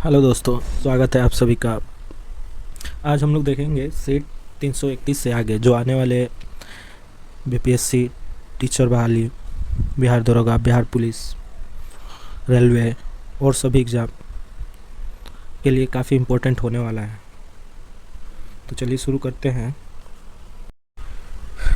Hello दोस्तों, स्वागत है आप सभी का। आज हम लोग देखेंगे सेट 331 से आगे जो आने वाले बीपीएससी, टीचर बहाली, बिहार दरोगा, बिहार पुलिस, रेलवे और सभी एग्ज़ाम के लिए काफ़ी इम्पोर्टेंट होने वाला है। तो चलिए शुरू करते हैं।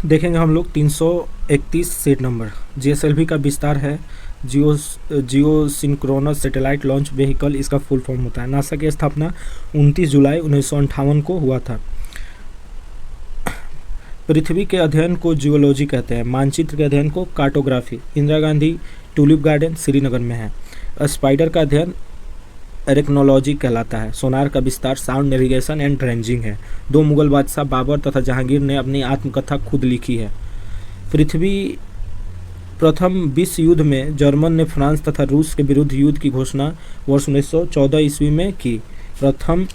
देखेंगे हम लोग 331 सेट नंबर। जीएसएलवी का विस्तार है जियो सिंक्रोनस सैटेलाइट लॉन्च व्हीकल, इसका फुल फॉर्म होता है। नासा की स्थापना 29 जुलाई 1958 को हुआ था। पृथ्वी के अध्ययन को जियोलॉजी कहते हैं। मानचित्र के अध्ययन को cartography. Indira Gandhi tulip garden Srinagar में है। स्पाइडर का अध्ययन एरेक्नोलॉजी कहलाता है। सोनार का विस्तार साउंड नेविगेशन एंड रेंजिंग है। दो मुगल बादशाह बाबर तथा जहांगीर ने अपनी आत्मकथा खुद लिखी है। पृथ्वी प्रथम विश्व युद्ध में जर्मन ने फ्रांस तथा रूस के विरुद्ध युद्ध की घोषणा वर्ष 1914 ईस्वी में की। प्रथम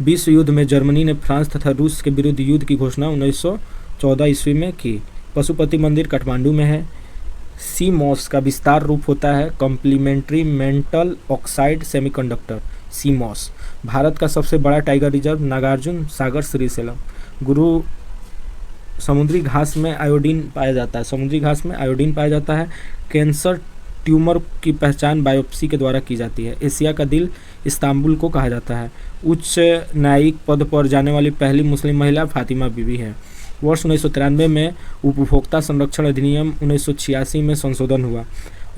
विश्व युद्ध में जर्मनी ने फ्रांस तथा रूस के विरुद्ध युद्ध की घोषणा 1914 ईस्वी में की। पशुपति मंदिर काठमांडू में है। सीमॉस का विस्तार रूप होता है complementary metal oxide semiconductor, CMOS. Bharat का सबसे बड़ा टाइगर रिजर्व नागार्जुन सागर श्रीशैलम। गुरु समुद्री घास में आयोडीन पाया जाता है। समुद्री घास में आयोडीन पाया जाता है। कैंसर ट्यूमर की पहचान बायोप्सी के द्वारा की जाती है। एशिया का दिल इस्तांबुल को कहा जाता है। उच्च न्यायिक पद पर जाने वाली पहली मुस्लिम महिला फातिमा बीबी है। वर्ष 1993 में उपभोक्ता संरक्षण अधिनियम 1986 में संशोधन हुआ।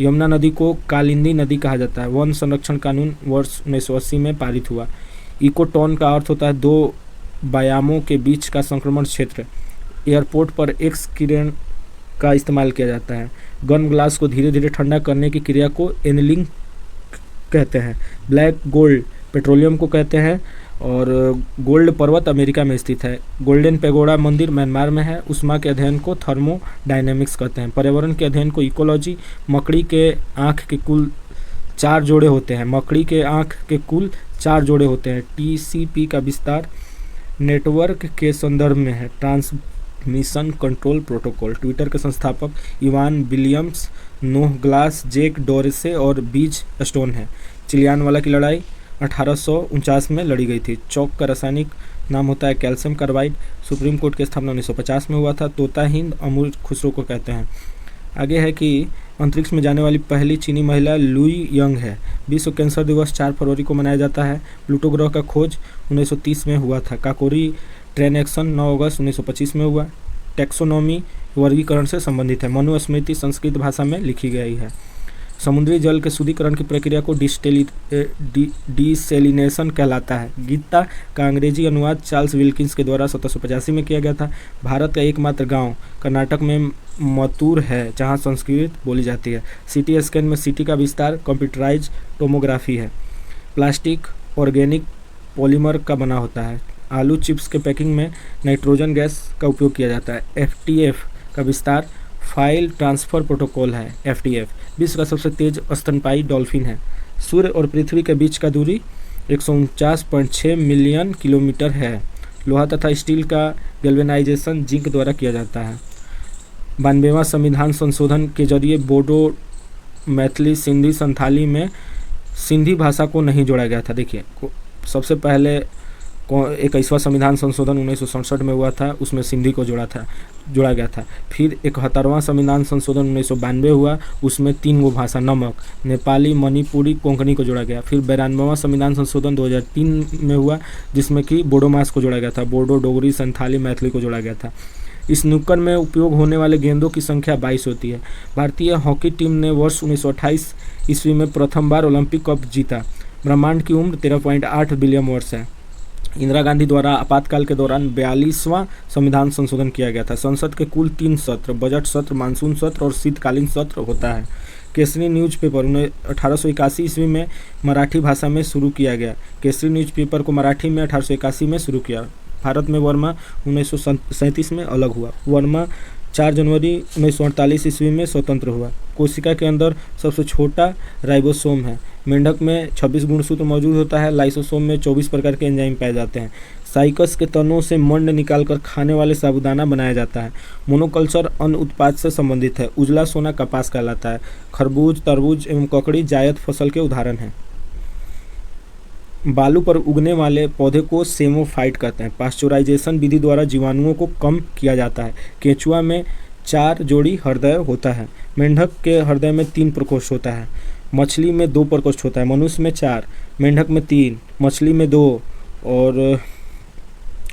यमुना नदी को कालिंदी नदी कहा जाता है। वन संरक्षण कानून वर्ष 1980 में पारित हुआ। इकोटोन का अर्थ होता है दो व्यायामों के बीच का संक्रमण क्षेत्र। एयरपोर्ट पर एक्स किरण का इस्तेमाल किया जाता है। गर्म ग्लास को धीरे धीरे ठंडा करने की क्रिया को एनलिंग कहते हैं। ब्लैक गोल्ड पेट्रोलियम को कहते हैं और गोल्ड पर्वत अमेरिका में स्थित है। गोल्डन पैगोडा मंदिर म्यांमार में है। उष्मा के अध्ययन को थर्मोडायनेमिक्स कहते हैं। पर्यावरण के अध्ययन को इकोलॉजी। मकड़ी के आँख के कुल 4 जोड़े होते हैं। मकड़ी के आँख के कुल 4 जोड़े होते हैं। टीसीपी का विस्तार नेटवर्क के संदर्भ में है। Transmission control protocol. ट्विटर के संस्थापक Evan Williams, Noah Glass, Jack Dorsey और बीज स्टोन है। चिलियानवाला की लड़ाई 1849 में लड़ी गई थी। चौक का रासायनिक नाम होता है कैल्शियम कार्बाइड। सुप्रीम कोर्ट की स्थापना 1950 में हुआ था। तोता हिंद अमूल खुसरो को कहते हैं। आगे है कि अंतरिक्ष में जाने वाली पहली चीनी महिला लुई यंग है। विश्व कैंसर दिवस 4 फरवरी को मनाया जाता है। प्लूटो ग्रह का खोज 1930 में हुआ था। काकोरी ट्रेन एक्शन 9 अगस्त 1925 में हुआ। टैक्सोनॉमी वर्गीकरण से संबंधित है। मनुस्मृति संस्कृत भाषा में लिखी गई है। समुद्री जल के शुद्धिकरण की प्रक्रिया को डिसैलिनेशन कहलाता है। गीता का अंग्रेजी अनुवाद चार्ल्स विल्किंस के द्वारा 1785 में किया गया था। भारत का एकमात्र गांव कर्नाटक में मत्तूर है जहां संस्कृत बोली जाती है। सीटी स्कैन में सीटी का विस्तार कंप्यूटराइज टोमोग्राफी है। प्लास्टिक ऑर्गेनिक पॉलीमर का बना होता है। आलू चिप्स के पैकिंग में नाइट्रोजन गैस का उपयोग किया जाता है। एफटीएफ का विस्तार फाइल ट्रांसफ़र प्रोटोकॉल है। एफटीएफ विश्व का सबसे तेज स्तनपायी डॉल्फिन है। सूर्य और पृथ्वी के बीच का दूरी 149.6 मिलियन किलोमीटर है। लोहा तथा स्टील का गैल्वेनाइजेशन जिंक द्वारा किया जाता है। 92वां संविधान संशोधन के जरिए बोडो, मैथिली, सिंधी, संथाली में सिंधी भाषा को नहीं जोड़ा गया था। देखिए, सबसे पहले 21वां संविधान संशोधन 1967 में हुआ था, उसमें सिंधी को जोड़ा गया था। फिर 71वां संविधान संशोधन 1992 हुआ, उसमें 3 गो भाषा नमक, नेपाली, मणिपुरी, कोंकणी को जोड़ा गया। फिर 92वां संविधान संशोधन 2003 में हुआ, जिसमें कि बोडोमास को जोड़ा गया था। बोडो, डोगरी, संथाली, मैथिली को जोड़ा गया था। स्नूकर में उपयोग होने वाले गेंदों की संख्या 22 होती है। भारतीय हॉकी टीम ने वर्ष 1928 ईस्वी में प्रथम बार ओलंपिक कप जीता। ब्रह्मांड की उम्र 13.8 बिलियन वर्ष है। इंदिरा गांधी द्वारा आपातकाल के दौरान 42वां संविधान संशोधन किया गया था। संसद के कुल 3 सत्र, बजट सत्र, मानसून सत्र और शीतकालीन सत्र होता है। केसरी न्यूज़पेपर 1881 ईस्वी में मराठी भाषा में शुरू किया गया। केसरी न्यूज़पेपर को मराठी में 1881 में शुरू किया। भारत में वर्मा 1937 में अलग हुआ। वर्मा 4 जनवरी 1948 ईस्वी में स्वतंत्र हुआ। कोशिका के अंदर सबसे छोटा राइबोसोम है। मेंढक में 26 गुणसूत्र मौजूद होता है। लाइसोसोम में 24 प्रकार के एंजाइम पाए जाते हैं। साइकस के तनों से मंड निकालकर खाने वाले साबूदाना बनाया जाता है। मोनोकल्चर अन्न उत्पाद से संबंधित है। उजला सोना कपास कहलाता है। खरबूज, तरबूज एवं ककड़ी जायद फसल के उदाहरण हैं। बालू पर उगने वाले पौधे को सेमोफाइट कहते हैं। पास्चुराइजेशन विधि द्वारा जीवाणुओं को कम किया जाता है। केंचुआ में 4 जोड़ी हृदय होता है। मेंढक के हृदय में 3 प्रकोष्ठ होता है। मछली में 2 प्रकोष्ठ होता है। मनुष्य में 4, मेंढक में 3, मछली में 2 और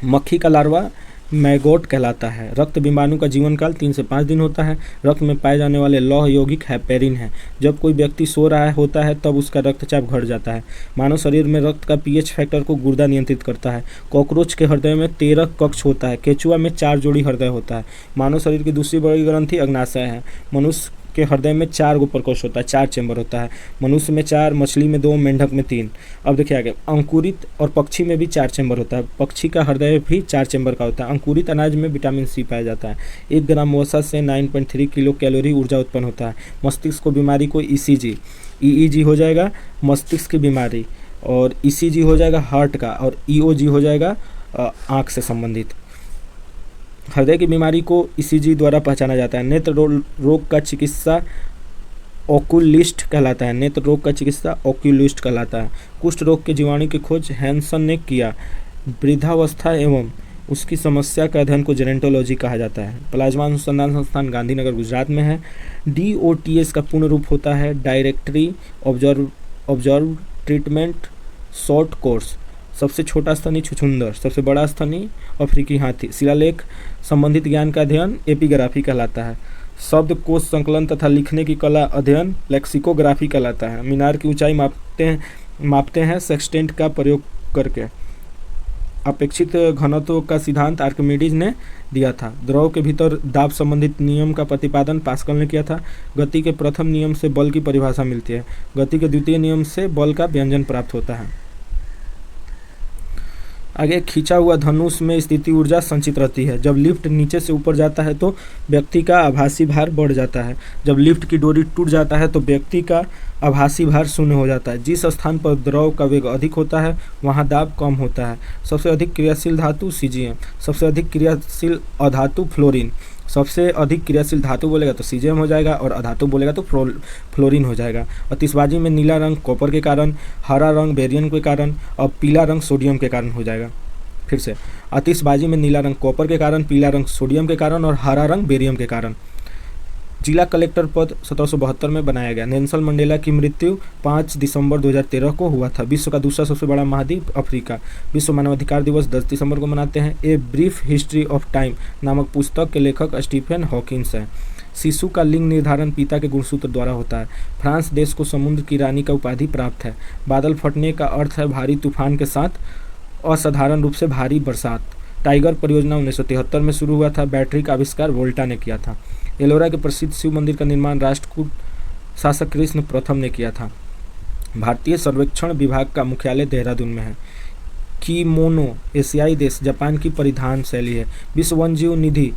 मक्खी का लार्वा मैगोट कहलाता है। रक्त बीमाणु का जीवन काल 3 से 5 दिन होता है। रक्त में पाए जाने वाले लौह यौगिक हेपेरिन है। जब कोई व्यक्ति सो रहा होता है तब उसका रक्तचाप घट जाता है। मानव शरीर में रक्त का पीएच फैक्टर को गुर्दा नियंत्रित करता है। कॉकरोच के हृदय में 13 कक्ष होता है। केंचुआ में 4 जोड़ी हृदय होता है। मानव शरीर की दूसरी बड़ी ग्रंथि अग्नाशय है। मनुष्य के हृदय में 4 गो प्रकोष्ठ होता है, 4 चैम्बर होता है। मनुष्य में 4, मछली में 2, मेंढक में 3। अब देखिए आगे, अंकुरित और पक्षी में भी 4 चैम्बर होता है। पक्षी का हृदय भी 4 चैम्बर का होता है। अंकुरित अनाज में विटामिन सी पाया जाता है। 1 ग्राम वसा से 9.3 किलो कैलोरी ऊर्जा उत्पन्न होता है। मस्तिष्क को बीमारी को ईसीजी, ईईजी हो जाएगा मस्तिष्क की बीमारी, और ईसीजी हो जाएगा हार्ट का, और ईओजी हो जाएगा आँख से संबंधित। हृदय की बीमारी को ईसीजी द्वारा पहचाना जाता है। नेत्र रोग का चिकित्सा ओकुलिस्ट कहलाता है। नेत्र रोग का चिकित्सा ओकुलिस्ट कहलाता है। कुष्ठ रोग के जीवाणु की खोज हैंसन ने किया। वृद्धावस्था एवं उसकी समस्या का अध्ययन को जेनेटोलॉजी कहा जाता है। प्लाज्मा अनुसंधान संस्थान गांधीनगर गुजरात में है। डीओटीएस का पूर्ण रूप होता है directory observe treatment short course. सबसे छोटा स्तनी छुछुंदर, सबसे बड़ा स्तनी अफ्रीकी हाथी। शिलालेख संबंधित ज्ञान का अध्ययन एपिग्राफी कहलाता है। शब्द कोश संकलन तथा लिखने की कला अध्ययन लेक्सिकोग्राफी कहलाता है। मीनार की ऊंचाई मापते हैं सेक्सटेंट का प्रयोग करके। अपेक्षित घनत्व का सिद्धांत आर्किमिडीज ने दिया था। द्रव के भीतर दाब संबंधित नियम का प्रतिपादन पास्कल ने किया था। गति के प्रथम नियम से बल की परिभाषा मिलती है। गति के द्वितीय नियम से बल का व्यंजन प्राप्त होता है। आगे, खींचा हुआ धनुष में स्थिति ऊर्जा संचित रहती है। जब लिफ्ट नीचे से ऊपर जाता है तो व्यक्ति का आभासी भार बढ़ जाता है। जब लिफ्ट की डोरी टूट जाता है तो व्यक्ति का आभासी भार शून्य हो जाता है। जिस स्थान पर द्रव का वेग अधिक होता है वहाँ दाब कम होता है। सबसे अधिक क्रियाशील धातु सीजीएम, सबसे अधिक क्रियाशील अधातु फ्लोरीन। सबसे अधिक क्रियाशील धातु बोलेगा तो सीजीएम हो जाएगा, और अधातु बोलेगा तो फ्लोरीन हो जाएगा। आतिशबाजी में नीला रंग कॉपर के कारण, हरा रंग बेरियम के कारण और पीला रंग सोडियम के कारण हो जाएगा। फिर से, आतिशबाजी में नीला रंग कॉपर के कारण, पीला रंग सोडियम के कारण और हरा रंग बेरियम के कारण। जिला कलेक्टर पद 1772 में बनाया गया। नेल्सन मंडेला की मृत्यु 5 दिसंबर 2013 को हुआ था। विश्व का दूसरा सबसे बड़ा महाद्वीप अफ्रीका। विश्व मानवाधिकार दिवस 10 दिसंबर को मनाते हैं। A brief history of time नामक पुस्तक के लेखक स्टीफन हॉकिंस हैं। शिशु का लिंग निर्धारण पिता के गुणसूत्र द्वारा होता है। फ्रांस देश को समुद्र की रानी का उपाधि प्राप्त है। बादल फटने का अर्थ है भारी तूफान के साथ असाधारण रूप से भारी बरसात। टाइगर परियोजना 1973 में शुरू हुआ था। बैटरी का आविष्कार वोल्टा ने किया था। एलोरा के प्रसिद्ध शिव मंदिर का निर्माण राष्ट्रकूट शासक कृष्ण प्रथम ने किया था। भारतीय सर्वेक्षण विभाग का मुख्यालय देहरादून में है। कीमोनो एशियाई देश जापान की परिधान शैली है। विश्व वन्यजीव निधि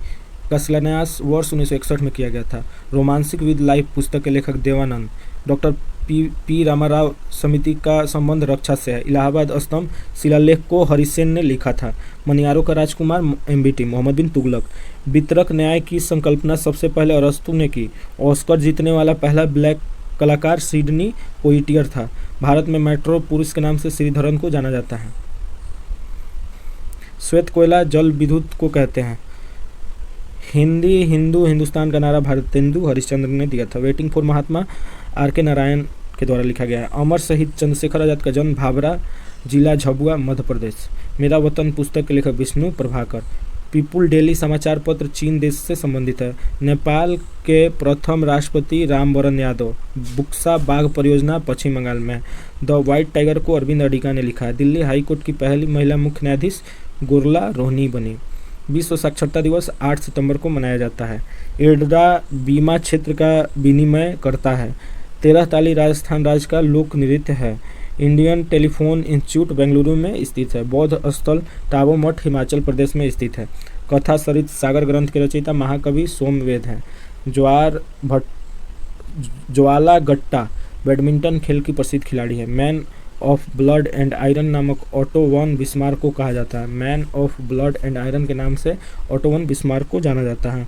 का शिलान्यास वर्ष 1961 में किया गया था। रोमांसिक विद लाइफ पुस्तक के लेखक देवानंद। डॉक्टर पी रामाराव समिति का संबंध रक्षा से है। इलाहाबाद स्तंभ शिलालेख को हरिसेन ने लिखा था। मनियारों का राजकुमार एमबीटी मोहम्मद बिन तुगलक। वितरक न्याय की संकल्पना सबसे पहले अरस्तु ने की। ऑस्कर जीतने वाला पहला ब्लैक कलाकार सिडनी पोइटियर था। भारत में मेट्रो पुरुष के नाम से श्रीधरन को जाना जाता है। श्वेत कोयला जल विद्युत को कहते हैं। हिंदुस्तान का नारा भारतेंदु हरिश्चंद्र ने दिया था। Waiting for Mahatma R K. नारायण के द्वारा लिखा गया है। अमर शहीद चंद्रशेखर आजाद का जन्म भाभरा, जिला झाबुआ, मध्य प्रदेश। मेरा वतन पुस्तक के लेखक विष्णु प्रभाकर। पीपुल डेली समाचार पत्र चीन देश से संबंधित है। नेपाल के प्रथम राष्ट्रपति रामवरण यादव। बुक्सा बाघ परियोजना पश्चिम बंगाल में। द व्हाइट टाइगर को अरविंद अडिगा ने लिखा है। दिल्ली हाईकोर्ट की पहली महिला मुख्य न्यायाधीश गुरला रोहनी बनी। विश्व साक्षरता दिवस 8 सितंबर को मनाया जाता है। एड्रा बीमा क्षेत्र का विनिमय करता है। 13 ताली राजस्थान राज्य का लोक नृत्य है। इंडियन टेलीफोन इंस्टीट्यूट बेंगलुरु में स्थित है। बौद्ध स्थल टाबो मठ हिमाचल प्रदेश में स्थित है। कथा सरित सागर ग्रंथ के रचयिता महाकवि सोमवेद हैं। ज्वाला गट्टा बैडमिंटन खेल की प्रसिद्ध खिलाड़ी है। Man of blood and iron नामक ऑटो वन बिस्मार्क को कहा जाता है। Man of blood and iron के नाम से ऑटो वन बिस्मार्क को जाना जाता है।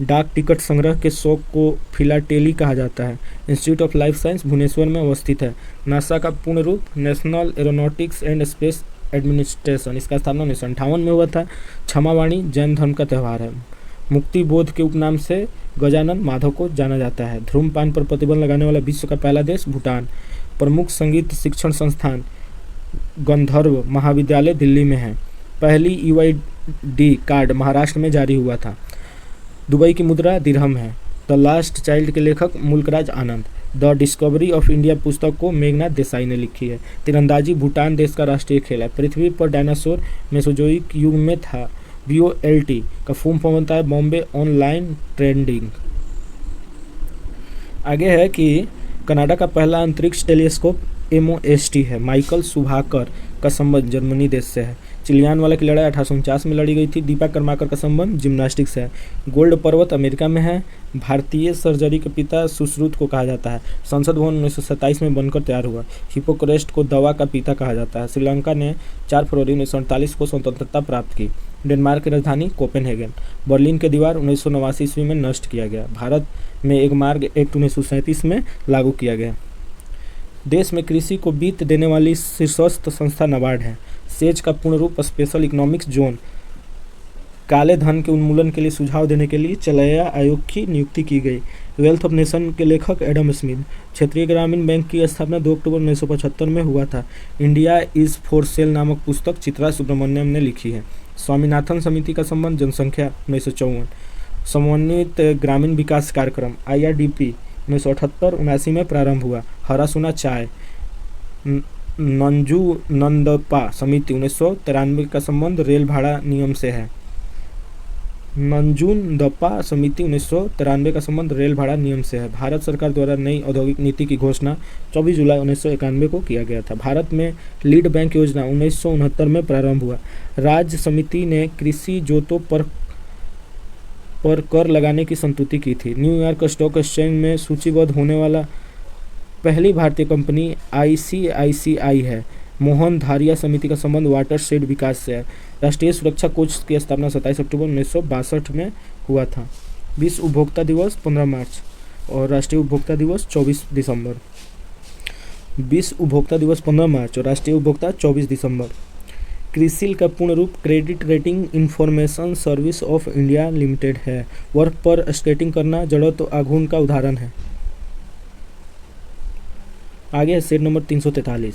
डाक टिकट संग्रह के शौक को फिलाटेली कहा जाता है। Institute of life science Bhubaneswar में अवस्थित है। नासा का पूर्ण रूप national aeronautics and space administration, इसका स्थापना 1958 में हुआ था। क्षमावाणी जैन धर्म का त्यौहार है। मुक्ति बोध के उपनाम से गजानन माधव को जाना जाता है। धूम्रपान पर प्रतिबंध लगाने वाला विश्व का पहला देश भूटान। प्रमुख संगीत शिक्षण संस्थान गंधर्व महाविद्यालय दिल्ली में है। पहली यूआईडी कार्ड महाराष्ट्र में जारी हुआ था। दुबई की मुद्रा दिरहम है। द लास्ट चाइल्ड के लेखक मुल्कराज आनंद। द डिस्कवरी ऑफ इंडिया पुस्तक को मेघनाथ देसाई ने लिखी है। तीरंदाजी भूटान देश का राष्ट्रीय खेल है। पृथ्वी पर डायनासोर मेसोजोइक युग में था। BOLT का फुल फॉर्म होता है बॉम्बे ऑनलाइन ट्रेंडिंग। आगे है कि कनाडा का पहला अंतरिक्ष टेलीस्कोप MOST है। माइकल सुभाकर का संबंध जर्मनी देश से है। चिलियान वाला की लड़ाई 1849 में लड़ी गई थी। दीपा कर्माकर का संबंध जिम्नास्टिक्स है। गोल्ड पर्वत अमेरिका में है। भारतीय सर्जरी के पिता सुश्रुत को कहा जाता है। संसद भवन 1927 में बनकर तैयार हुआ। हिपोक्रेट को दवा का पिता कहा जाता है। श्रीलंका ने 4 फरवरी 1948 को स्वतंत्रता प्राप्त की। डेनमार्क की राजधानी कोपेनहेगन। बर्लिन की दीवार 1989 ईस्वी में नष्ट किया गया। भारत में एक मार्ग एक्ट 1937 में लागू किया गया। देश में कृषि को वित्त देने वाली शीर्षस्थ संस्था नाबार्ड है। सेज का पूर्ण रूप स्पेशल इकोनॉमिक्स जोन। काले धन के उन्मूलन के लिए सुझाव देने के लिए चलैया आयोग की नियुक्ति की गई। वेल्थ ऑफ नेशन के लेखक एडम स्मिथ। क्षेत्रीय ग्रामीण बैंक की स्थापना 2 अक्टूबर 1975 में हुआ था। इंडिया इज फॉर सेल नामक पुस्तक चित्रा सुब्रमण्यम ने लिखी है। स्वामीनाथन समिति का संबंध जनसंख्या 1954। समन्वित ग्रामीण विकास कार्यक्रम IRDP 1978-79 में प्रारंभ हुआ। हरा सोना चाय। नंजूनंदपा समिति 1993 का संबंध रेल भाड़ा नियम से है। नंजूनदपा समिति 1993 का संबंध रेल भाड़ा नियम से है। भारत सरकार द्वारा नई औद्योगिक नीति की घोषणा 24 जुलाई 1991 को किया गया था। भारत में लीड बैंक योजना 1969 में प्रारंभ हुआ। राज्य समिति ने कृषि जोतों पर कर लगाने की संतुति की थी। न्यूयॉर्क स्टॉक एक्सचेंज में सूचीबद्ध होने वाला पहली भारतीय कंपनी ICICI है। मोहन धारिया समिति का संबंध वाटर शेड विकास से है। राष्ट्रीय सुरक्षा कोष की स्थापना 27 अक्टूबर 1962 में हुआ था। विश्व उपभोक्ता दिवस 15 मार्च और राष्ट्रीय उपभोक्ता दिवस 24 दिसंबर। विश्व उपभोक्ता दिवस 15 मार्च और राष्ट्रीय उपभोक्ता 24 दिसंबर। क्रिसिल का पूर्ण रूप credit rating information service of India limited है। बर्फ पर स्केटिंग करना जड़त्व आघूर्ण का उदाहरण है। आगे है शेर नंबर 343।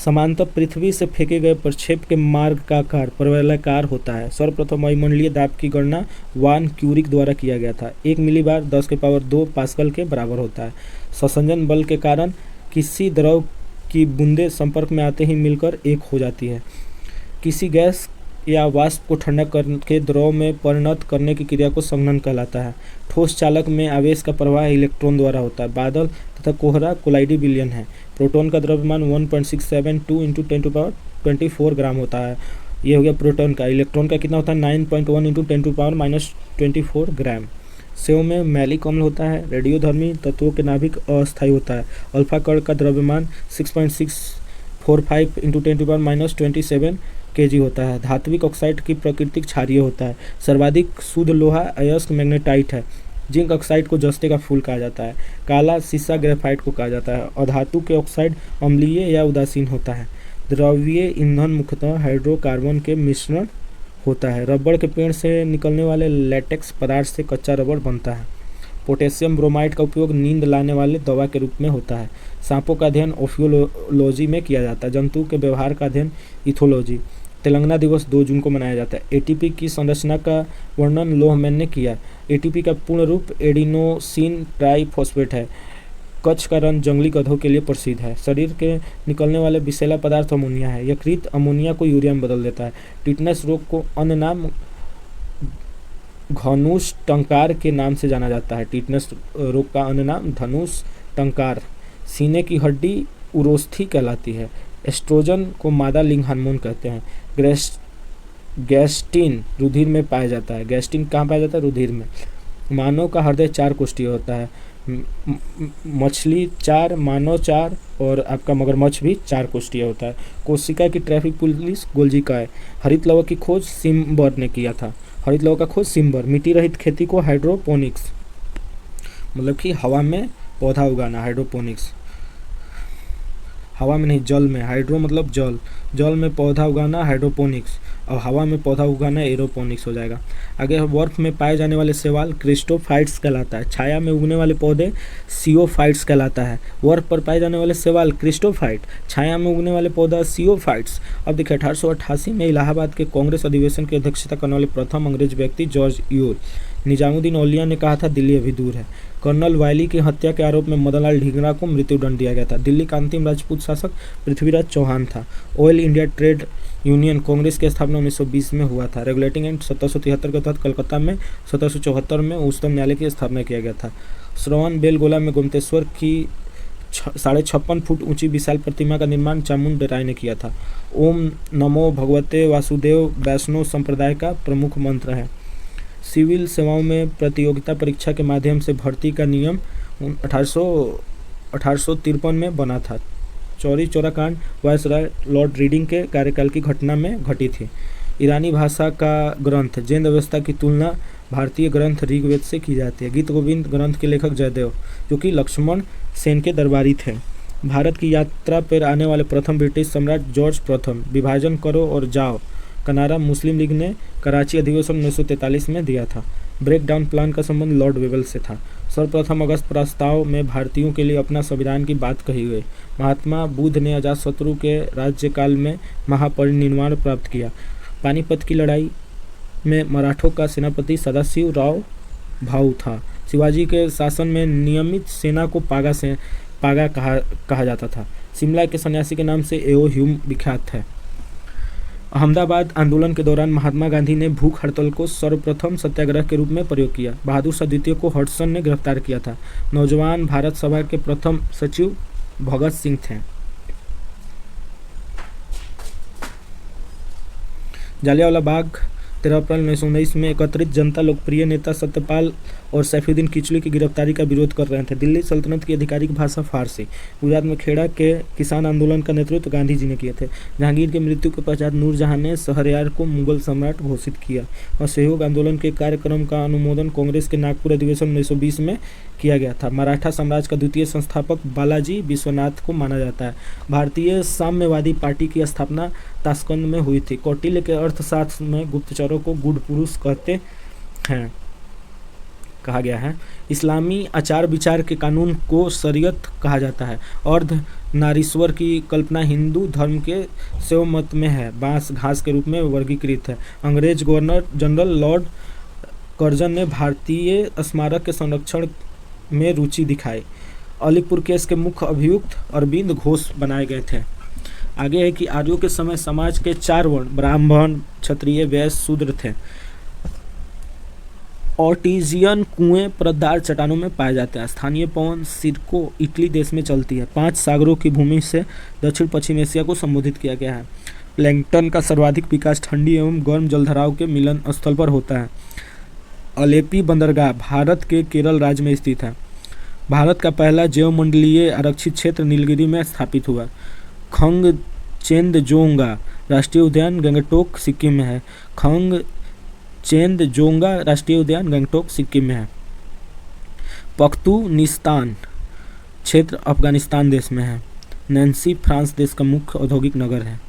समांतर पृथ्वी से फेंके गए प्रक्षेप के मार्ग का आकार परवलयाकार होता है। सर्वप्रथम वायुमंडलीय दाब की गणना वान क्यूरिक द्वारा किया गया था। 1 मिलीबार 10⁻² पास्कल के बराबर होता है। संसंजन बल के कारण किसी द्रव की बूंदें संपर्क में आते ही मिलकर एक हो जाती है। किसी गैस या वाष्प को ठंडा करके द्रव में परिणत करने की क्रिया को संघनन कहलाता है। ठोस चालक में आवेश का प्रवाह इलेक्ट्रॉन द्वारा होता है। बादल तथा कोहरा कोलाइडी विलयन है। प्रोटॉन का द्रव्यमान 1.672 × 10⁻24 ग्राम होता है। ये हो गया प्रोटॉन का। इलेक्ट्रॉन का कितना होता है 9.1 × 10⁻24 ग्राम। सेव में मैलिक अम्ल होता है। रेडियोधर्मी तत्वों के नाभिक अस्थायी होता है। अल्फा कण का द्रव्यमान 6.645 × 10⁻27 kg होता है। धात्विक ऑक्साइड की प्राकृतिक क्षारीय होता है। सर्वाधिक शुद्ध लोहा अयस्क मैग्नेटाइट है। जिंक ऑक्साइड को जस्ते का फूल कहा जाता है। काला शीशा ग्रेफाइट को कहा जाता है। अधातु के ऑक्साइड अम्लीय या उदासीन होता है। द्रव्य ईंधन मुख्यतः हाइड्रोकार्बन के मिश्रण होता है। रबड़ के पेड़ से निकलने वाले लेटेक्स पदार्थ से कच्चा रबड़ बनता है। पोटेशियम ब्रोमाइड का उपयोग नींद लाने वाले दवा के रूप में होता है। सांपों का अध्ययन ओफियोलॉजी में किया जाता है। जंतु के व्यवहार का अध्ययन इथोलॉजी। तेलंगाना दिवस 2 जून को मनाया जाता है। एटीपी की संरचना का वर्णन लोहमैन ने किया। एटीपी का पूर्ण रूप एडिनोसिन ट्राइफॉस्फेट है। कच्छ का रंग जंगली गधों के लिए प्रसिद्ध है। शरीर के निकलने वाले विषैला पदार्थ अमोनिया है। यकृत अमोनिया को यूरिया में बदल देता है। टिटनस रोग को अन्य नाम धनुष टंकार के नाम से जाना जाता है। टिटनस रोग का अन्य नाम धनुष टंकार। सीने की हड्डी उरोस्थी कहलाती है। एस्ट्रोजन को मादा लिंग हार्मोन कहते हैं। गैस्टिन रुधिर में पाया जाता है। गैस्टिन कहाँ पाया जाता है? रुधिर में। मानव का हृदय 4 कोष्ठीय होता है। मछली 4, मानव 4 और आपका मगरमच्छ भी 4 कोष्ठीय होता है। कोशिका की ट्रैफिक पुलिस गोल्जी का है। हरित लवक की खोज सिमबर ने किया था। हरित लौह का खोज सिम्बर। मिट्टी रहित खेती को हाइड्रोपोनिक्स, मतलब कि हवा में पौधा उगाना, हाइड्रोपोनिक्स। हवा में नहीं, जल में। हाइड्रो मतलब जल, जल में पौधा उगाना हाइड्रोपोनिक्स, और हवा में पौधा उगाना एरोपोनिक्स हो जाएगा। आगे बर्फ में पाए जाने वाले शैवाल क्रिस्टोफाइट्स कहलाता है। छाया में उगने वाले पौधे सियोफाइट्स कहलाता है। बर्फ पर पाए जाने वाले शैवाल क्रिस्टोफाइट, छाया में उगने वाले पौधा सियोफाइट्स। अब देखिए 1888 में इलाहाबाद के कांग्रेस अधिवेशन की अध्यक्षता करने वाले प्रथम अंग्रेज व्यक्ति जॉर्ज यूर। निजामुद्दीन औलिया ने कहा था दिल्ली अभी दूर है। कर्नल वायली की हत्या के आरोप में मदनलाल ढींगरा को मृत्युदंड दिया गया था। दिल्ली का अंतिम राजपूत शासक पृथ्वीराज चौहान था। Oil India trade union Congress की स्थापना 1920 में हुआ था। रेगुलेटिंग एक्ट 1773 के तहत कलकत्ता में 1774 में उच्चतम न्यायालय की स्थापना किया गया था। श्रवण बेलगोला में गोमतेश्वर की 56.5 फुट ऊंची विशाल प्रतिमा का निर्माण चामुंड राय ने किया था। ओम नमो भगवते वासुदेव वैष्णव संप्रदाय का प्रमुख मंत्र है। सिविल सेवाओं में प्रतियोगिता परीक्षा के माध्यम से भर्ती का नियम 1853 में बना था। चौरी चौरा कांड वायसराय लॉर्ड रीडिंग के कार्यकाल की घटना में घटी थी। ईरानी भाषा का ग्रंथ जैन व्यवस्था की तुलना भारतीय ग्रंथ ऋग्वेद से की जाती है। गीत गोविंद ग्रंथ के लेखक जयदेव, जो कि लक्ष्मण सेन के दरबारी थे। भारत की यात्रा पर आने वाले प्रथम ब्रिटिश सम्राट जॉर्ज प्रथम। विभाजन करो और जाओ का नारा मुस्लिम लीग ने कराची अधिवेशन 1943 में दिया था। ब्रेक डाउन प्लान का संबंध लॉर्ड वेवल से था। सर्वप्रथम अगस्त प्रस्ताव में भारतीयों के लिए अपना संविधान की बात कही गई। महात्मा बुद्ध ने अजातशत्रु के राज्यकाल में महापरिनिर्वाण प्राप्त किया। पानीपत की लड़ाई में मराठों का सेनापति सदाशिव राव भाऊ था। शिवाजी के शासन में नियमित सेना को पागा कहा जाता था। शिमला के सन्यासी के नाम से एओ ह्यूम विख्यात है। अहमदाबाद आंदोलन के दौरान महात्मा गांधी ने भूख हड़ताल को सर्वप्रथम सत्याग्रह के रूप में प्रयोग किया। बहादुर शाह द्वितीय को हडसन ने गिरफ्तार किया था। नौजवान भारत सभा के प्रथम सचिव भगत सिंह थे। जालियांवाला बाग 13 अप्रैल 1919 में एकत्रित जनता लोकप्रिय नेता सत्यपाल और सैफुद्दीन किचलू की गिरफ्तारी का विरोध कर रहे थे। दिल्ली सल्तनत की आधिकारिक भाषा फारसी। गुजरात में खेड़ा के किसान आंदोलन का नेतृत्व गांधी जी ने किए थे। जहांगीर की मृत्यु के पश्चात नूरजहां ने शहरयार को मुगल सम्राट घोषित किया। असहयोग आंदोलन के कार्यक्रम का अनुमोदन कांग्रेस के नागपुर अधिवेशन 1920 में किया गया था। मराठा साम्राज्य का द्वितीय संस्थापक बालाजी विश्वनाथ को माना जाता है। भारतीय साम्यवादी पार्टी की स्थापना ताशकंद में हुई थी। कौटिल्य के अर्थशास्त्र में गुप्तचरों को गुड़ पुरुष कहते हैं कहा गया है। इस्लामी आचार विचार के कानून को शरीयत कहा जाता है। अर्ध नारीश्वर की कल्पना हिंदू धर्म के शैव मत में है। बांस घास के रूप में वर्गीकृत है। अंग्रेज गवर्नर जनरल लॉर्ड कर्जन ने भारतीय स्मारक के संरक्षण में रुचि दिखाई। अलीपुर केस के मुख्य अभियुक्त अरविंद घोष बनाए गए थे। आगे है कि आर्यों के समय समाज के 4 वर्ण ब्राह्मण, क्षत्रिय, वैश्य, शूद्र थे। ऑर्टिजियन कुएं परतदार चट्टानों में पाए जाते हैं। स्थानीय पवन सिरको इटली देश में चलती है। 5 सागरों की भूमि से दक्षिण पश्चिम एशिया को संबोधित किया गया है। प्लैंकटन का सर्वाधिक विकास ठंडी एवं गर्म जलधाराओं के मिलन स्थल पर होता है। अलेपी बंदरगाह भारत के केरल राज्य में स्थित है। भारत का पहला जैवमंडलीय आरक्षित क्षेत्र नीलगिरी में स्थापित हुआ। खंगचेंदजोंगा राष्ट्रीय उद्यान गंगटोक सिक्किम में है। खंगचेंदजोंगा राष्ट्रीय उद्यान गंगटोक सिक्किम में है। पख्तूनिस्तान क्षेत्र अफगानिस्तान देश में है। नैन्सी फ्रांस देश का मुख्य औद्योगिक नगर है।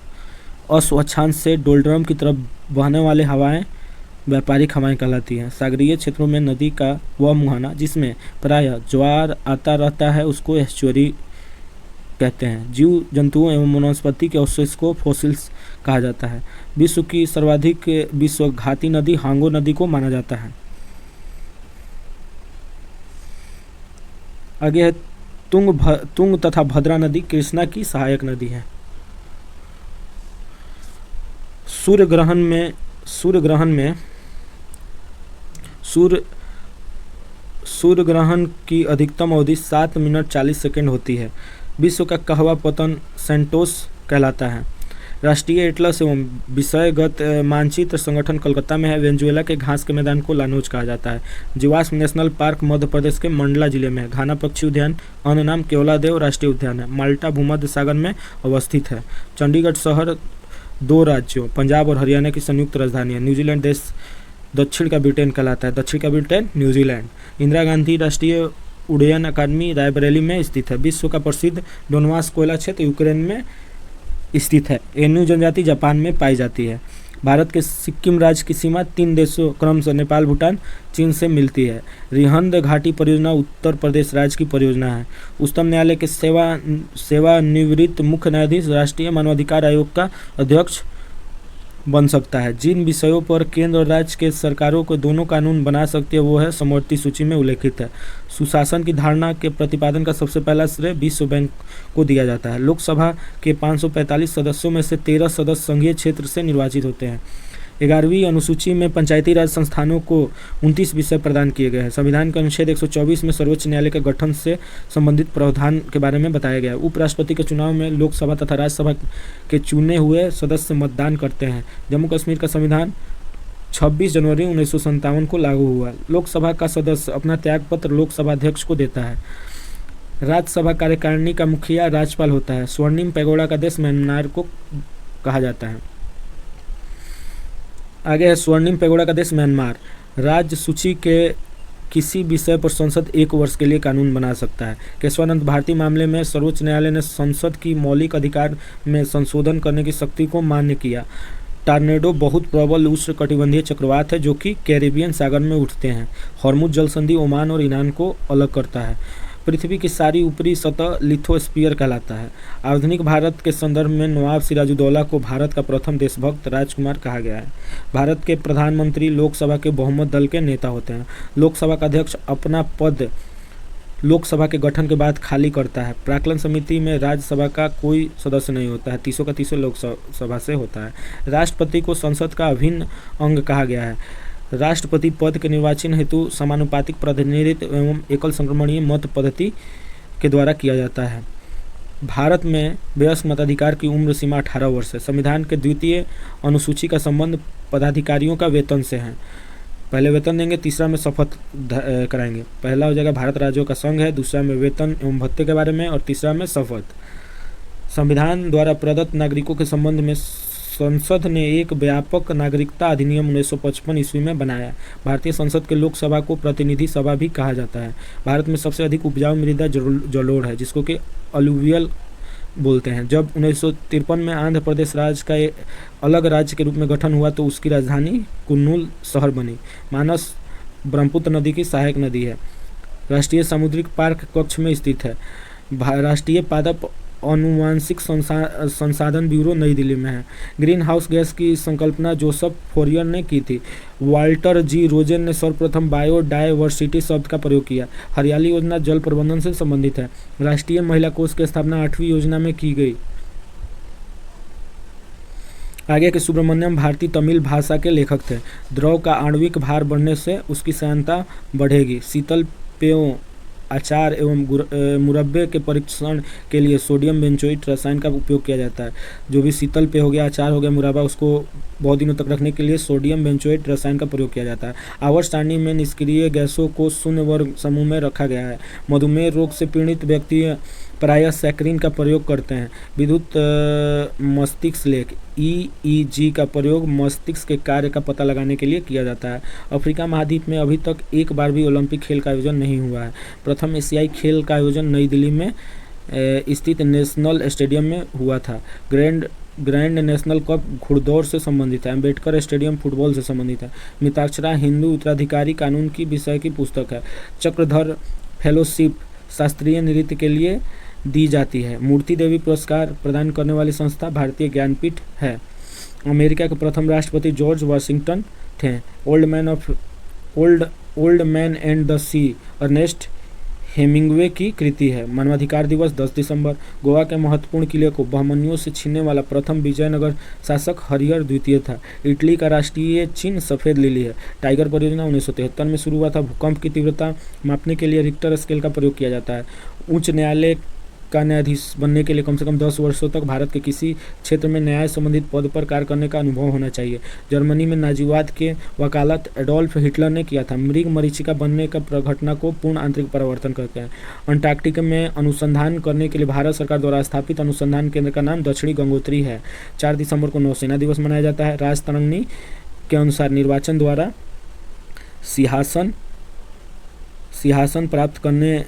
अस्वच्छांश से डोल्ड्रम की तरफ बहने वाले हवाएं व्यापारिक हवाएं कहलाती हैं। सागरीय क्षेत्रों में नदी का वह मुहाना जिसमें प्रायः ज्वार आता रहता है उसको एस्चुअरी कहते हैं। जीव जंतुओं एवं वनस्पति के अवशेष को फॉसिल्स कहा जाता है। विश्व की सर्वाधिक विश्वघाती नदी हांगो नदी को माना जाता है। आगे है तुंग तथा भद्रा नदी कृष्णा की सहायक नदी है। सूर्य ग्रहण की अधिकतम अवधि 7 मिनट 40 सेकंड होती है। विश्व का कहवा पतन सेंटोस कहलाता है। राष्ट्रीय एटलस एवं विषयगत मानचित्र संगठन कलकत्ता में है। वेनेजुएला के घास के मैदान को लानोज कहा जाता है। जीवाश्म नेशनल पार्क मध्य प्रदेश के मंडला जिले में है। घाना पक्षी उद्यान अन्य नाम केवलादेव राष्ट्रीय उद्यान है। माल्टा भूमध्य सागर में अवस्थित है। चंडीगढ़ शहर 2 राज्यों पंजाब और हरियाणा की संयुक्त राजधानी है। न्यूजीलैंड देश दक्षिण का ब्रिटेन कहलाता है। दक्षिण का ब्रिटेन न्यूजीलैंड। इंदिरा गांधी राष्ट्रीय उड्डयन अकादमी रायबरेली में स्थित है। विश्व का प्रसिद्ध डोनबास कोयला क्षेत्र यूक्रेन में स्थित है। एन्यू जनजाति जापान में पाई जाती है। भारत के सिक्किम राज्य की सीमा 3 देशों क्रमशः नेपाल, भूटान, चीन से मिलती है। रिहंद घाटी परियोजना उत्तर प्रदेश राज्य की परियोजना है। उच्चतम न्यायालय के सेवानिवृत्त मुख्य न्यायाधीश राष्ट्रीय मानवाधिकार आयोग का अध्यक्ष बन सकता है। जिन विषयों पर केंद्र और राज्य के सरकारों को दोनों कानून बना सकती है वो है समवर्ती सूची में उल्लेखित है। सुशासन की धारणा के प्रतिपादन का सबसे पहला श्रेय विश्व बैंक को दिया जाता है। लोकसभा के 545 सदस्यों में से 13 सदस्य संघीय क्षेत्र से निर्वाचित होते हैं। 11वीं अनुसूची में पंचायती राज संस्थानों को 29 विषय प्रदान किए गए हैं। संविधान के अनुच्छेद 124 में सर्वोच्च न्यायालय के गठन से संबंधित प्रावधान के बारे में बताया गया है। उपराष्ट्रपति के चुनाव में लोकसभा तथा राज्यसभा के चुने हुए सदस्य मतदान करते हैं। जम्मू कश्मीर का संविधान 26 जनवरी 1957 को लागू हुआ। लोकसभा का सदस्य अपना त्यागपत्र लोकसभा अध्यक्ष को देता है। राज्यसभा कार्यकारिणी का मुखिया राज्यपाल होता है। स्वर्णिम पैगोडा का देश म्यांमार को कहा जाता है। आगे है स्वर्णिम पैगोडा का देश म्यांमार। राज्य सूची के किसी विषय पर संसद 1 वर्ष के लिए कानून बना सकता है। केशवानंद भारती मामले में सर्वोच्च न्यायालय ने संसद की मौलिक अधिकार में संशोधन करने की शक्ति को मान्य किया। टॉर्नेडो बहुत प्रबल उष्णकटिबंधीय चक्रवात है जो कि कैरिबियन सागर में उठते हैं। हॉर्मुज जल संधि ओमान और ईरान को अलग करता है। पृथ्वी की सारी ऊपरी सतह लिथोस्फीयर कहलाता है। आधुनिक भारत के संदर्भ में नवाब सिराजुद्दौला को भारत का प्रथम देशभक्त राजकुमार कहा गया है। भारत के प्रधानमंत्री लोकसभा के बहुमत दल के नेता होते हैं। लोकसभा का अध्यक्ष अपना पद लोकसभा के गठन के बाद खाली करता है। प्राक्कलन समिति में राज्यसभा का कोई सदस्य नहीं होता है। 30 का 30 लोकसभा से होता है। राष्ट्रपति को संसद का अभिन्न अंग कहा गया है। राष्ट्रपति पद के निर्वाचन हेतु समानुपातिक प्रतिनिधित्व एवं एकल संक्रमणीय मत पद्धति के द्वारा किया जाता है। भारत में वयस्क मताधिकार की उम्र सीमा 18 वर्ष है। संविधान के 2वीं अनुसूची का संबंध पदाधिकारियों का वेतन से है। पहले वेतन देंगे, तीसरा में शपथ कराएंगे। पहला हो जाएगा भारत राज्यों का संघ है, दूसरा में वेतन एवं भत्ते के बारे में और तीसरा में शपथ। संविधान द्वारा प्रदत्त नागरिकों के संबंध में संसद ने एक व्यापक नागरिकता अधिनियम 1955 ईस्वी में बनाया। भारतीय संसद के लोकसभा को प्रतिनिधि सभा भी कहा जाता है। भारत में सबसे अधिक उपजाऊ मृदा जलोढ़ है जिसको कि अलुवियल बोलते हैं। जब 1953 में आंध्र प्रदेश राज्य का एक अलग राज्य के रूप में गठन हुआ तो उसकी राजधानी कुर्नूल शहर बनी। मानस ब्रह्मपुत्र नदी की सहायक नदी है। राष्ट्रीय सामुद्रिक पार्क कच्छ में स्थित है। राष्ट्रीय पादप आनुवांशिक संसाधन ब्यूरो नई दिल्ली में है। ग्रीन हाउस गैस की संकल्पना जोसेफ फोरियर ने की थी। वाल्टर जी रोजेन ने सर्वप्रथम बायोडायवर्सिटी शब्द का प्रयोग किया। हरियाली योजना जल प्रबंधन से संबंधित है। राष्ट्रीय महिला कोष की स्थापना 8वीं योजना में की गई। आगे के सुब्रमण्यम भारती तमिल भाषा के लेखक थे। द्रव का आणविक भार बढ़ने से उसकी श्यानता बढ़ेगी। शीतल पेयों, अचार एवं मुरब्बे के परीक्षण के लिए सोडियम बेंजोएट रसायन का उपयोग किया जाता है। जो भी शीतल पेय हो गया, अचार हो गया, मुरब्बा, उसको बहुत दिनों तक रखने के लिए सोडियम बेंजोएट रसायन का प्रयोग किया जाता है। आवर्त सारणी में निष्क्रिय गैसों को शून्य वर्ग समूह में रखा गया है। मधुमेह रोग से पीड़ित व्यक्ति प्रायः सैकरीन का प्रयोग करते हैं। विद्युत मस्तिष्क लेख EEG का प्रयोग मस्तिष्क के कार्य का पता लगाने के लिए किया जाता है। अफ्रीका महाद्वीप में अभी तक एक बार भी ओलंपिक खेल का आयोजन नहीं हुआ है। प्रथम एशियाई खेल का आयोजन नई दिल्ली में स्थित नेशनल स्टेडियम में हुआ था। ग्रैंड नेशनल कप घुड़दौड़ से संबंधित है। अम्बेडकर स्टेडियम फुटबॉल से संबंधित है। मिताक्षरा हिंदू उत्तराधिकारी कानून की विषय की पुस्तक है। चक्रधर फेलोशिप शास्त्रीय नृत्य के लिए दी जाती है। मूर्ति देवी पुरस्कार प्रदान करने वाली संस्था भारतीय ज्ञानपीठ है। अमेरिका के प्रथम राष्ट्रपति जॉर्ज वाशिंगटन थे। Old man and the sea Ernest Hemingway की कृति है। मानवाधिकार दिवस 10 दिसंबर। गोवा के महत्वपूर्ण किले को बहमनियों से छीनने वाला प्रथम विजयनगर शासक हरिहर द्वितीय था। इटली का राष्ट्रीय चिन्ह सफ़ेद लिली है। टाइगर परियोजना 1973 में शुरू हुआ था। भूकंप की तीव्रता मापने के लिए रिक्टर स्केल का प्रयोग किया जाता है। उच्च न्यायालय का न्यायाधीश बनने के लिए कम से कम 10 वर्षों तक भारत के किसी क्षेत्र में न्याय संबंधित पद पर कार्य करने का अनुभव होना चाहिए। जर्मनी में नाजीवाद के वकालत एडोल्फ हिटलर ने किया था। मृग मरीचिका बनने का घटना को पूर्ण आंतरिक परिवर्तन कहते हैं। अंटार्कटिका में अनुसंधान करने के लिए भारत सरकार द्वारा स्थापित अनुसंधान केंद्र का नाम दक्षिणी गंगोत्री है। 4 दिसंबर को नौसेना दिवस मनाया जाता है। राजतरंगिणी के अनुसार निर्वाचन द्वारा सिंहासन सिंहासन प्राप्त करने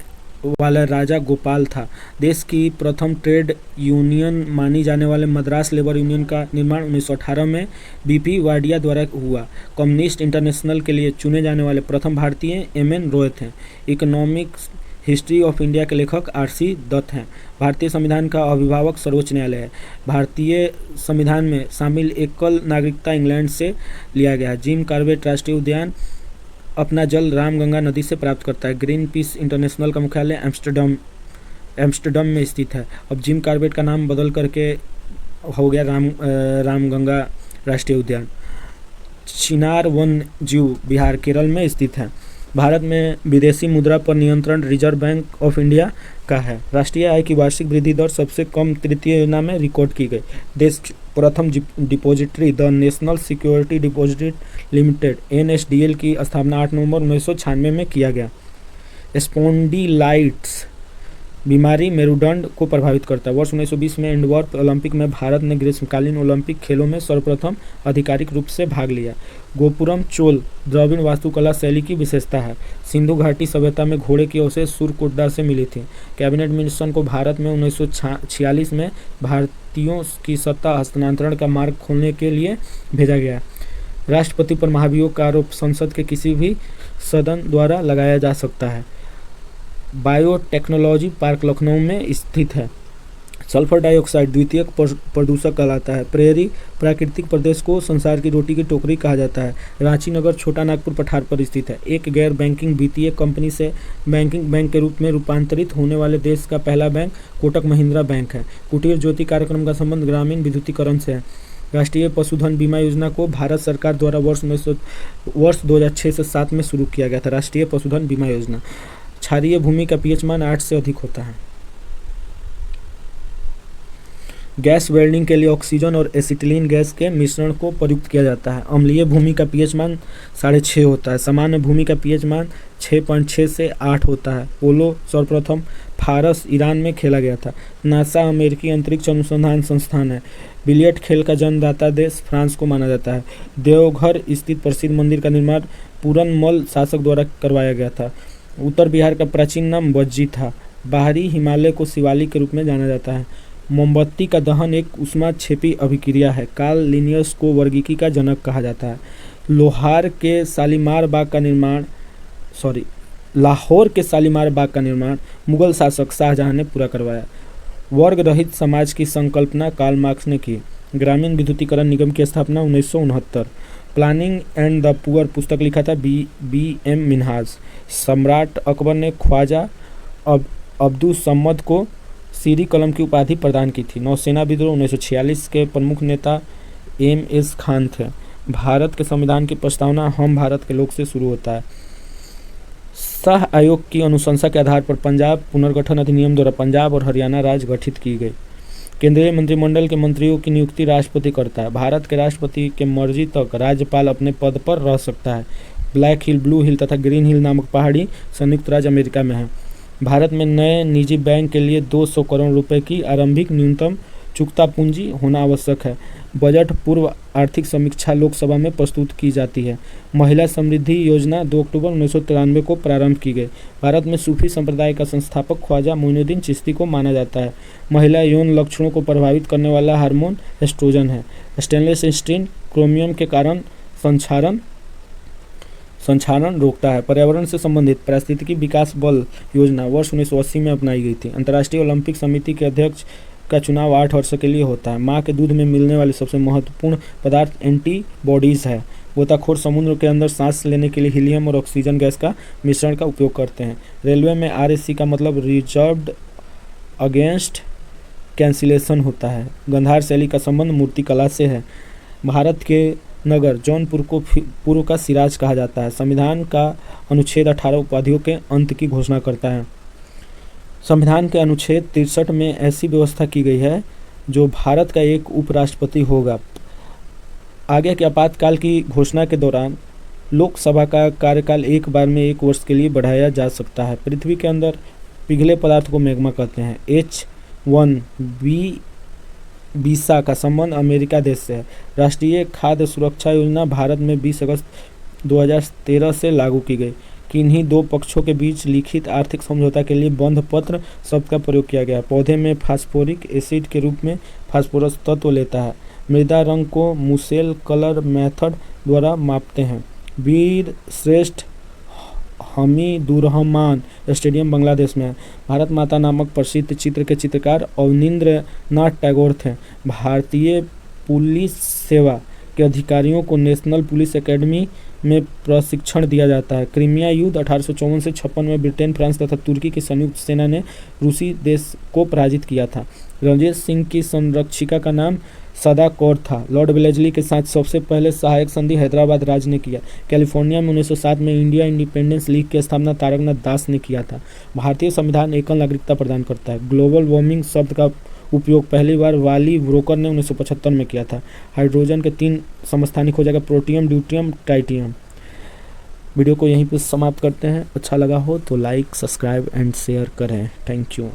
वाला राजा गोपाल था। देश की प्रथम ट्रेड यूनियन मानी जाने वाले मद्रास लेबर यूनियन का निर्माण 1918 में बीपी वाडिया द्वारा हुआ। कम्युनिस्ट इंटरनेशनल के लिए चुने जाने वाले प्रथम भारतीय एमएन रॉय थे। इकोनॉमिक्स हिस्ट्री ऑफ इंडिया के लेखक आरसी दत्त हैं। भारतीय संविधान का अभिभावक सर्वोच्च न्यायालय है। भारतीय संविधान में शामिल एकल नागरिकता इंग्लैंड से लिया गया। जिम कॉर्बेट राष्ट्रीय उद्यान अपना जल रामगंगा नदी से प्राप्त करता है। ग्रीन पीस इंटरनेशनल का मुख्यालय एम्स्टर्डम में स्थित है। अब जिम कॉर्बेट का नाम बदल करके हो गया रामगंगा राष्ट्रीय उद्यान। चिनार वन जीव बिहार केरल में स्थित है। भारत में विदेशी मुद्रा पर नियंत्रण रिजर्व बैंक ऑफ इंडिया का है। राष्ट्रीय आय की वार्षिक वृद्धि दर सबसे कम तृतीय योजना में रिकॉर्ड की गई। देश प्रथम depository the national security deposit limited NSDL की स्थापना 8 नवंबर 1996 में किया गया। स्पॉन्डिलाइटिस बीमारी मेरुदंड को प्रभावित करता है। वर्ष 1920 में इंडोर ओलंपिक में भारत ने ग्रीष्मकालीन ओलंपिक खेलों में सर्वप्रथम आधिकारिक रूप से भाग लिया। गोपुरम चोल द्रविड़ वास्तुकला शैली की विशेषता है। सिंधु घाटी सभ्यता में घोड़े की अवशेष सुरकोटडा से मिली थी। कैबिनेट मिशन को भारत में 1946 में भारतीयों की सत्ता हस्तांतरण का मार्ग खोलने के लिए भेजा गया। राष्ट्रपति पर महाभियोग का आरोप संसद के किसी भी सदन द्वारा लगाया जा सकता है। बायोटेक्नोलॉजी पार्क लखनऊ में स्थित है। सल्फर डाइऑक्साइड द्वितीयक प्रदूषक कहलाता है। प्रेरी प्राकृतिक प्रदेश को संसार की रोटी की टोकरी कहा जाता है। रांची नगर छोटा नागपुर पठार पर स्थित है। एक गैर बैंकिंग वित्तीय कंपनी से बैंकिंग बैंक के रूप में रूपांतरित होने वाले देश का पहला बैंक कोटक महिंद्रा बैंक है। कुटीर ज्योति कार्यक्रम का संबंध ग्रामीण विद्युतीकरण से है। राष्ट्रीय पशुधन बीमा योजना को भारत सरकार द्वारा वर्ष 2006 से 7 में शुरू किया गया था। राष्ट्रीय पशुधन बीमा योजना। क्षारीय भूमि का पीएच मान 8 से अधिक होता है। गैस वेल्डिंग के लिए ऑक्सीजन और एसिटिलीन गैस के मिश्रण को प्रयुक्त किया जाता है। अम्लीय भूमि का पीएच मान 6.5 होता है। सामान्य भूमि का पीएच मान 6.6 से 8 होता है। पोलो सर्वप्रथम फारस ईरान में खेला गया था। नासा अमेरिकी अंतरिक्ष अनुसंधान संस्थान है। बिलियर्ड खेल का जन्मदाता देश फ्रांस को माना जाता है। देवघर स्थित प्रसिद्ध मंदिर का निर्माण पूरनमल शासक द्वारा करवाया गया था। उत्तर बिहार का प्राचीन नाम बज्जी था। बाहरी हिमालय को शिवालिक के रूप में जाना जाता है। मोमबत्ती का दहन एक ऊष्माक्षेपी अभिक्रिया है। कार्ल लिनियस को वर्गीकी का जनक कहा जाता है। लाहौर के शालीमार बाग का निर्माण मुगल शासक शाहजहां ने पूरा करवाया। वर्ग रहित समाज की संकल्पना कार्ल मार्क्स ने की। ग्रामीण विद्युतीकरण निगम की स्थापना 1969। प्लानिंग एंड द पुअर पुस्तक लिखा था बी.एम. मिन्हाज। सम्राट अकबर ने ख्वाजा अब्दुल सम्मद को सीरी कलम की उपाधि प्रदान की थी। नौसेना विद्रोह 1946 के प्रमुख नेता एम.एस. खान थे। भारत के संविधान की प्रस्तावना हम भारत के लोग से शुरू होता है। शाह आयोग की अनुशंसा के आधार पर पंजाब पुनर्गठन अधिनियम द्वारा पंजाब और हरियाणा राज्य गठित की गई। केंद्रीय मंत्रिमंडल के मंत्रियों की नियुक्ति राष्ट्रपति करता है। भारत के राष्ट्रपति के मर्जी तक राज्यपाल अपने पद पर रह सकता है। ब्लैक हिल, ब्लू हिल तथा ग्रीन हिल नामक पहाड़ी संयुक्त राज्य अमेरिका में है। भारत में नए निजी बैंक के लिए 200 करोड़ रुपए की आरंभिक न्यूनतम चुकता पूंजी होना आवश्यक है। बजट पूर्व आर्थिक समीक्षा लोकसभा में प्रस्तुत की जाती है। महिला समृद्धि योजना 2 अक्टूबर 1993 को प्रारंभ की गई। भारत में सूफी संप्रदाय का संस्थापक ख्वाजा मोइनुद्दीन चिश्ती को माना जाता है। महिला यौन लक्षणों को प्रभावित करने वाला हार्मोन एस्ट्रोजन है। स्टेनलेस स्टील क्रोमियम के कारण संक्षारण रोकता है। पर्यावरण से संबंधित पारिस्थितिकी विकास बल योजना वर्ष 1980 में अपनाई गई थी। अंतर्राष्ट्रीय ओलंपिक समिति के अध्यक्ष का चुनाव 8 वर्ष के लिए होता है। माँ के दूध में मिलने वाली सबसे महत्वपूर्ण पदार्थ एंटीबॉडीज है। गोताखोर समुद्र के अंदर सांस लेने के लिए हीलियम और ऑक्सीजन गैस का मिश्रण का उपयोग करते हैं। रेलवे में RAC का मतलब रिजर्व्ड अगेंस्ट कैंसिलेशन होता है। गंधार शैली का संबंध मूर्तिकला से है। भारत के नगर जौनपुर को पूर्व का सिराज कहा जाता है। संविधान का अनुच्छेद 18 उपाधियों के अंत की घोषणा करता है। संविधान के अनुच्छेद 63 में ऐसी व्यवस्था की गई है जो भारत का एक उपराष्ट्रपति होगा। आगे के आपातकाल की घोषणा के दौरान लोकसभा का कार्यकाल एक बार में 1 वर्ष के लिए बढ़ाया जा सकता है। पृथ्वी के अंदर पिघले पदार्थ को मैग्मा कहते हैं। H1B वीसा का संबंध अमेरिका देश से है। राष्ट्रीय खाद्य सुरक्षा योजना भारत में 20 अगस्त 2013 से लागू की गई। किन्हीं दो पक्षों के बीच लिखित आर्थिक समझौता के लिए बंध पत्र शब्द का प्रयोग किया गया। पौधे में फास्फोरिक एसिड के रूप में फास्फोरस तत्व लेता है। मृदा रंग को मुसेल कलर मेथड द्वारा मापते हैं। वीर श्रेष्ठ हमीदुर्रहमान स्टेडियम बांग्लादेश में है। भारत माता नामक प्रसिद्ध चित्र के चित्रकार अवनींद्रनाथ टैगोर थे। भारतीय पुलिस सेवा के अधिकारियों को नेशनल पुलिस एकेडमी में प्रशिक्षण दिया जाता है। क्रीमिया युद्ध 1854 से 56 में ब्रिटेन, फ्रांस तथा तुर्की की संयुक्त सेना ने रूसी देश को पराजित किया था। रणजीत सिंह की संरक्षिका का नाम सदा कौर था। लॉर्ड वेलेस्ली के साथ सबसे पहले सहायक संधि हैदराबाद राज ने किया। कैलिफोर्निया में 1907 में इंडिया इंडिपेंडेंस लीग की स्थापना तारकनाथ दास ने किया था। भारतीय संविधान एकल नागरिकता प्रदान करता है। ग्लोबल वार्मिंग शब्द का उपयोग पहली बार वाली ब्रोकर ने 1975 में किया था। हाइड्रोजन के 3 समस्थानिक हो जाएगा, प्रोटियम, ड्यूटियम, ट्राइटियम। वीडियो को यहीं पर समाप्त करते हैं। अच्छा लगा हो तो लाइक, सब्सक्राइब एंड शेयर करें। Thank you.